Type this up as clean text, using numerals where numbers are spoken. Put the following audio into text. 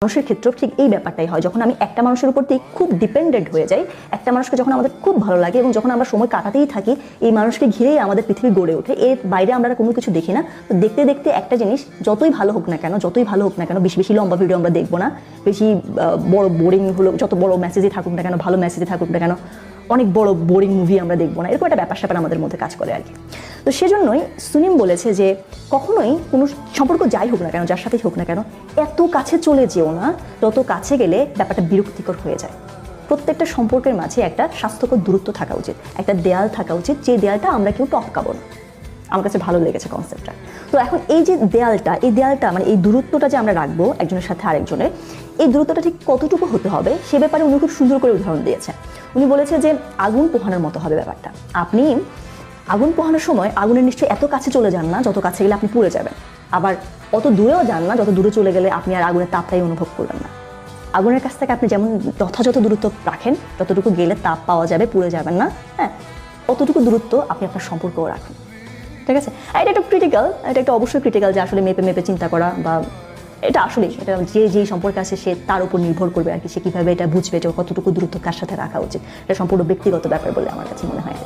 মানুষের ক্ষেত্রেও ঠিক এই ব্যাপারটাই হয়, যখন আমি একটা মানুষের উপর থেকে খুব ডিপেন্ডেন্ট হয়ে যাই, একটা মানুষকে যখন আমাদের খুব ভালো লাগে এবং যখন আমরা সময় কাটাতেই থাকি এই মানুষকে ঘিরেই আমাদের পৃথিবী গড়ে ওঠে, এর বাইরে আমরা কোনো কিছু দেখি না। তো দেখতে দেখতে একটা জিনিস যতই ভালো হোক না কেন বেশি বেশি লম্বা ভিডিও আমরা দেখবো না, বেশি বড় বোরিং হলো, যত বড় মেসেজই থাকুক না কেন, ভালো মেসেজই থাকুক না কেন, অনেক বড় বোরিং মুভি আমরা দেখবো না, এরকম একটা ব্যাপার স্যাপার আমাদের মধ্যে কাজ করে আর কি। তো সেজন্যই সুনিম বলেছে যে কখনোই কোনো সম্পর্ক যাই হোক না কেন, যার সাথেই হোক না কেন, এত কাছে চলে যেও না, তত কাছে গেলে ব্যাপারটা বিরক্তিকর হয়ে যায়। প্রত্যেকটা সম্পর্কের মাঝে একটা স্বাস্থ্যকর দূরত্ব থাকা উচিত, একটা দেয়াল থাকা উচিত, যে দেয়ালটা আমরা কেউ টপকাবো না। আমার কাছে ভালো লেগেছে কনসেপ্টটা। তো এখন এই যে দেয়ালটা মানে এই দূরত্বটা যে আমরা রাখবো একজনের সাথে আরেকজনের, এই দূরত্বটা ঠিক কতটুকু হতে হবে সে ব্যাপারে উনি খুব সুন্দর করে উদাহরণ দিয়েছেন। উনি বলেছে যে আগুন পোহানোর মতো হবে ব্যাপারটা। আপনি আগুন পোহানোর সময় আগুনের নিশ্চয়ই এত কাছে চলে যান না, যত কাছে গেলে আপনি পুড়ে যাবেন, আবার অত দূরেও যান না, যত দূরে চলে গেলে আপনি আর আগুনের তাপটাই অনুভব করবেন না। আগুনের কাছ থেকে আপনি যেমন যথাযথ দূরত্ব রাখেন, ততটুকু গেলে তাপ পাওয়া যাবে, পুড়ে যাবেন না, হ্যাঁ, অতটুকু দূরত্ব আপনি আপনার সম্পর্কও রাখুন, ঠিক আছে? এটা একটা ক্রিটিক্যাল, এটা একটা অবশ্যই ক্রিটিক্যাল যে আসলে মেপে চিন্তা করা, বা এটা আসলেই এটা যেই সম্পর্কে আছে সে তার উপর নির্ভর করবে আর কি, সে কীভাবে এটা বুঝবে যে কতটুকু দূরত্ব কার সাথে রাখা উচিত। এটা সম্পূর্ণ ব্যক্তিগত ব্যাপার বলে আমার কাছে মনে হয়।